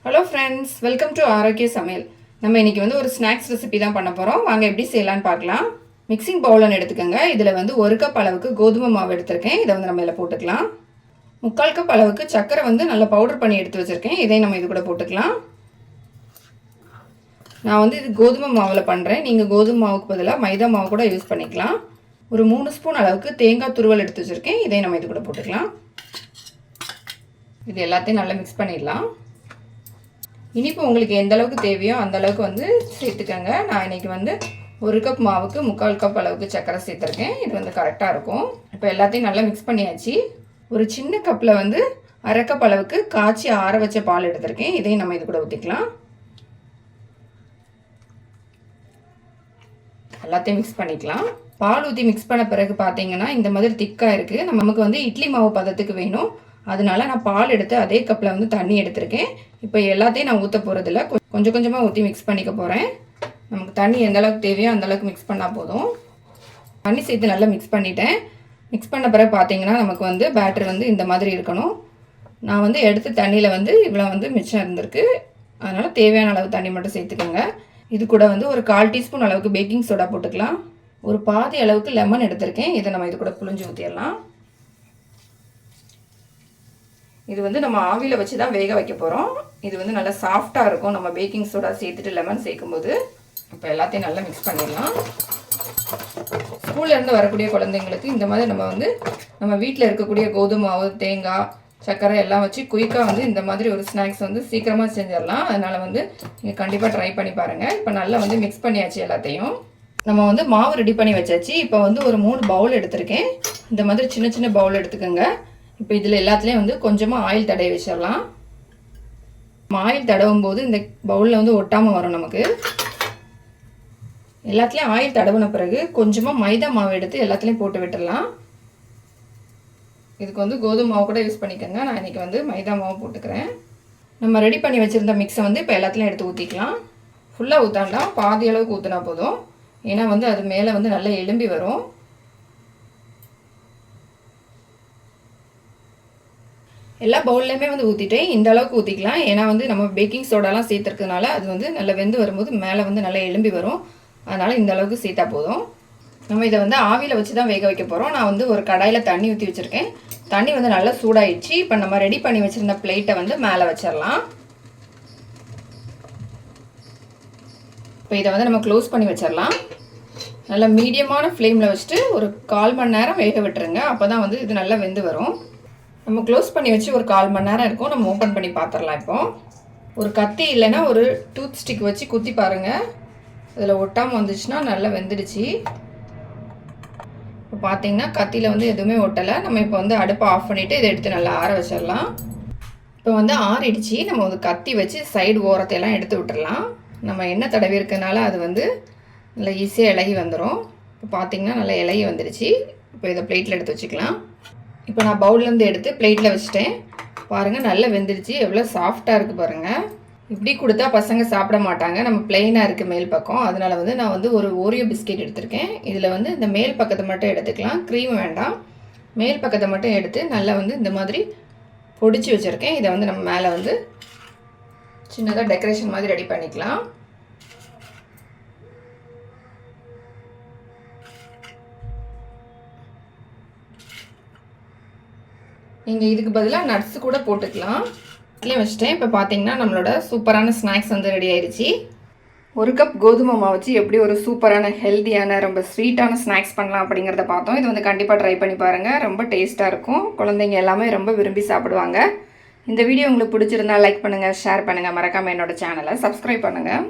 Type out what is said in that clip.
Hello friends, welcome to ஆரோக்கிய சமையல். நம்ம இன்றைக்கி வந்து ஒரு ஸ்நாக்ஸ் ரெசிபி தான் பண்ண போகிறோம். வாங்க எப்படி செய்யலான்னு பார்க்கலாம். மிக்சிங் பவுலன்னு எடுத்துக்கோங்க. இதில் வந்து 1 கப் அளவுக்கு கோதுமை மாவு எடுத்திருக்கேன். இதை வந்து நம்ம இதில் போட்டுக்கலாம். 3/4 கப் அளவுக்கு சர்க்கரை வந்து நல்லா பவுடர் பண்ணி எடுத்து வச்சுருக்கேன். இதையும் நம்ம இது கூட போட்டுக்கலாம். நான் வந்து இது கோதுமை மாவில் பண்ணுறேன். நீங்கள் கோதுமை மாவுக்கு பதிலாக மைதா மாவு கூட யூஸ் பண்ணிக்கலாம். ஒரு 3 ஸ்பூன் அளவுக்கு தேங்காய் துருவல் எடுத்து வச்சுருக்கேன். இதையும் நம்ம இது கூட போட்டுக்கலாம். இது எல்லாத்தையும் நல்லா மிக்ஸ் பண்ணிடலாம். இனிப்பு உங்களுக்கு எந்த அளவுக்கு தேவையோ அந்த அளவுக்கு வந்து சேர்த்துக்கங்க. நான் இன்றைக்கி வந்து 1 கப் மாவுக்கு 3/4 கப் அளவுக்கு சர்க்கரை சேர்த்துருக்கேன். இது வந்து கரெக்டாக இருக்கும். இப்போ எல்லாத்தையும் நல்லா மிக்ஸ் பண்ணியாச்சு. ஒரு சின்ன கப்பில் வந்து 1/2 கப் அளவுக்கு காய்ச்சி ஆற வச்ச பால் எடுத்திருக்கேன். இதையும் நம்ம இது கூட ஊற்றிக்கலாம். எல்லாத்தையும் மிக்ஸ் பண்ணிக்கலாம். பால் ஊற்றி மிக்ஸ் பண்ண பிறகு பார்த்தீங்கன்னா இந்த மாதிரி திக்காக இருக்குது. நமக்கு வந்து இட்லி மாவு பதத்துக்கு வேணும். அதனால நான் பால் எடுத்து அதே கப்பில் வந்து தண்ணி எடுத்திருக்கேன். இப்போ எல்லாத்தையும் நான் ஊற்ற போகிறதில்ல, கொஞ்சம் கொஞ்சமாக ஊற்றி மிக்ஸ் பண்ணிக்க போகிறேன். நமக்கு தண்ணி எந்த அளவுக்கு தேவையோ அந்தளவுக்கு மிக்ஸ் பண்ணால் போதும். தண்ணி சேர்த்து நல்லா மிக்ஸ் பண்ணிட்டேன். மிக்ஸ் பண்ண பிறகு பார்த்தீங்கன்னா நமக்கு வந்து பேட்டர் வந்து இந்த மாதிரி இருக்கணும். நான் வந்து எடுத்த தண்ணியில் வந்து இவ்வளோ வந்து மிச்சம் இருந்திருக்கு. அதனால் தேவையான அளவு தண்ணி மட்டும் சேர்த்துக்கோங்க. இது கூட வந்து ஒரு 1/4 டீஸ்பூன் அளவுக்கு பேக்கிங் சோடா போட்டுக்கலாம். ஒரு பாதி அளவுக்கு லெமன் எடுத்திருக்கேன். இதை நம்ம இது கூட புழிஞ்சு ஊற்றிடலாம். இது வந்து நம்ம ஆவியில் வச்சு தான் வேக வைக்க போகிறோம். இது வந்து நல்லா சாஃப்டாக இருக்கும் நம்ம பேக்கிங் சோடா சேர்த்துட்டு லெமன் சேர்க்கும்போது. இப்போ எல்லாத்தையும் நல்லா மிக்ஸ் பண்ணிடலாம். ஸ்கூல்லேருந்து வரக்கூடிய குழந்தைங்களுக்கு இந்த மாதிரி நம்ம வீட்டில் இருக்கக்கூடிய கோதுமை மாவு, தேங்காய், சர்க்கரை எல்லாம் வச்சு குயிக்காக வந்து இந்த மாதிரி ஒரு ஸ்நாக்ஸ் வந்து சீக்கிரமாக செஞ்சிடலாம். அதனால் வந்து நீங்கள் கண்டிப்பாக ட்ரை பண்ணி பாருங்கள். இப்போ நல்லா வந்து மிக்ஸ் பண்ணியாச்சு. எல்லாத்தையும் நம்ம வந்து மாவு ரெடி பண்ணி வச்சாச்சு. இப்போ வந்து ஒரு 3 பவுல் எடுத்திருக்கேன். இந்த மாதிரி சின்ன சின்ன பவுல் எடுத்துக்கோங்க. இப்போ இதில் எல்லாத்துலேயும் வந்து கொஞ்சமாக ஆயில் தடவி வச்சிடலாம். ஆயில் தடவும் போது இந்த பவுலில் வந்து ஒட்டாமல் வரும். நமக்கு எல்லாத்துலேயும் ஆயில் தடவின பிறகு கொஞ்சமாக மைதா மாவு எடுத்து எல்லாத்துலேயும் போட்டு விட்டுடலாம். இதுக்கு வந்து கோதுமை மாவு கூட யூஸ் பண்ணிக்கோங்க. நான் இன்றைக்கி வந்து மைதா மாவு போட்டுக்கிறேன். நம்ம ரெடி பண்ணி வச்சுருந்த மிக்ஸை வந்து இப்போ எல்லாத்துலேயும் எடுத்து ஊற்றிக்கலாம். ஃபுல்லாக ஊற்றாண்டா பாதி அளவுக்கு ஊற்றினா போதும். ஏன்னா வந்து அது மேலே வந்து நல்லா எலும்பி வரும். எல்லா பவுல்லையுமே வந்து ஊற்றிட்டேன். இந்த அளவுக்கு ஊற்றிக்கலாம். ஏன்னா வந்து நம்ம பேக்கிங் சோடாலாம் சேர்த்துருக்கனால அது வந்து நல்லா வெந்து வரும்போது மேலே வந்து நல்லா எலும்பி வரும். அதனால் இந்த அளவுக்கு சேர்த்தா போதும். நம்ம இதை வந்து ஆவியில் வச்சு தான் வேக வைக்க போகிறோம். நான் வந்து ஒரு கடாயில் தண்ணி ஊற்றி வச்சுருக்கேன். தண்ணி வந்து நல்லா சூடாயிடுச்சு. இப்போ நம்ம ரெடி பண்ணி வச்சுருந்த பிளேட்டை வந்து மேலே வச்சிடலாம். இப்போ இதை வந்து நம்ம க்ளோஸ் பண்ணி வச்சிடலாம். நல்லா மீடியமான ஃப்ளேமில் வச்சுட்டு ஒரு 1/4 மணி நேரம் வேக விட்டுருங்க. அப்போ தான் வந்து இது நல்லா வெந்து வரும். நம்ம க்ளோஸ் பண்ணி வச்சு ஒரு 1/4 மணி நேரம் இருக்கும். நம்ம ஓப்பன் பண்ணி பார்த்துடலாம். இப்போ ஒரு கத்தி இல்லைன்னா ஒரு டூத் ஸ்டிக் வச்சு குத்தி பாருங்கள். இதில் ஒட்டாமல் வந்துச்சுன்னா நல்லா வெந்துடுச்சு. இப்போ பார்த்தீங்கன்னா கத்தியில் வந்து எதுவுமே ஒட்டலை. நம்ம இப்போ வந்து அடுப்பை ஆஃப் பண்ணிவிட்டு இதை எடுத்து நல்லா ஆற வச்சிடலாம். இப்போ வந்து ஆறிடுச்சு. நம்ம ஒரு கத்தி வச்சு சைடு ஓரத்தையெல்லாம் எடுத்து விட்டுடலாம். நம்ம எண்ணெய் தடவி இருக்கனால அது வந்து நல்லா ஈஸியாக இலகி வந்துடும். இப்போ பார்த்தீங்கன்னா நல்லா இலகி வந்துடுச்சு. இப்போ இதை பிளேட்டில் எடுத்து வச்சுக்கலாம். இப்போ நான் பவுல்லேருந்து எடுத்து பிளேட்டில் வச்சுட்டேன். பாருங்கள் நல்லா வெந்துடுச்சு. எவ்வளோ சாஃப்டாக இருக்குது பாருங்கள். இப்படி கொடுத்தா பசங்க சாப்பிட மாட்டாங்க. நம்ம பிளெயினாக இருக்குது மேல் பக்கம். அதனால் வந்து நான் வந்து ஒரு ஓரியோ பிஸ்கெட் எடுத்திருக்கேன். இதில் வந்து இந்த மேல் பக்கத்தை மட்டும் எடுத்துக்கலாம். க்ரீம் வேண்டாம். மேல் பக்கத்தை மட்டும் எடுத்து நல்லா வந்து இந்த மாதிரி பொடிச்சு வச்சுருக்கேன். இதை வந்து நம்ம மேலே வந்து சின்னதாக டெக்கரேஷன் மாதிரி ரெடி பண்ணிக்கலாம். நீங்கள் இதுக்கு பதிலாக நட்ஸு கூட போட்டுக்கலாம். இதுலேயும் வச்சுட்டேன். இப்போ பார்த்தீங்கன்னா நம்மளோட சூப்பரான ஸ்நாக்ஸ் வந்து ரெடி ஆயிடுச்சு. 1 கப் கோதுமை மாவு வச்சு எப்படி ஒரு சூப்பரான ஹெல்த்தியான ரொம்ப ஸ்வீட்டான ஸ்நாக்ஸ் பண்ணலாம் அப்படிங்கிறத பார்த்தோம். இது வந்து கண்டிப்பாக ட்ரை பண்ணி பாருங்கள். ரொம்ப டேஸ்ட்டாக இருக்கும். குழந்தைங்க எல்லாமே ரொம்ப விரும்பி சாப்பிடுவாங்க. இந்த வீடியோ உங்களுக்கு பிடிச்சிருந்தா லைக் பண்ணுங்கள், ஷேர் பண்ணுங்கள். மறக்காமல் என்னோட சேனலை சப்ஸ்கிரைப் பண்ணுங்கள்.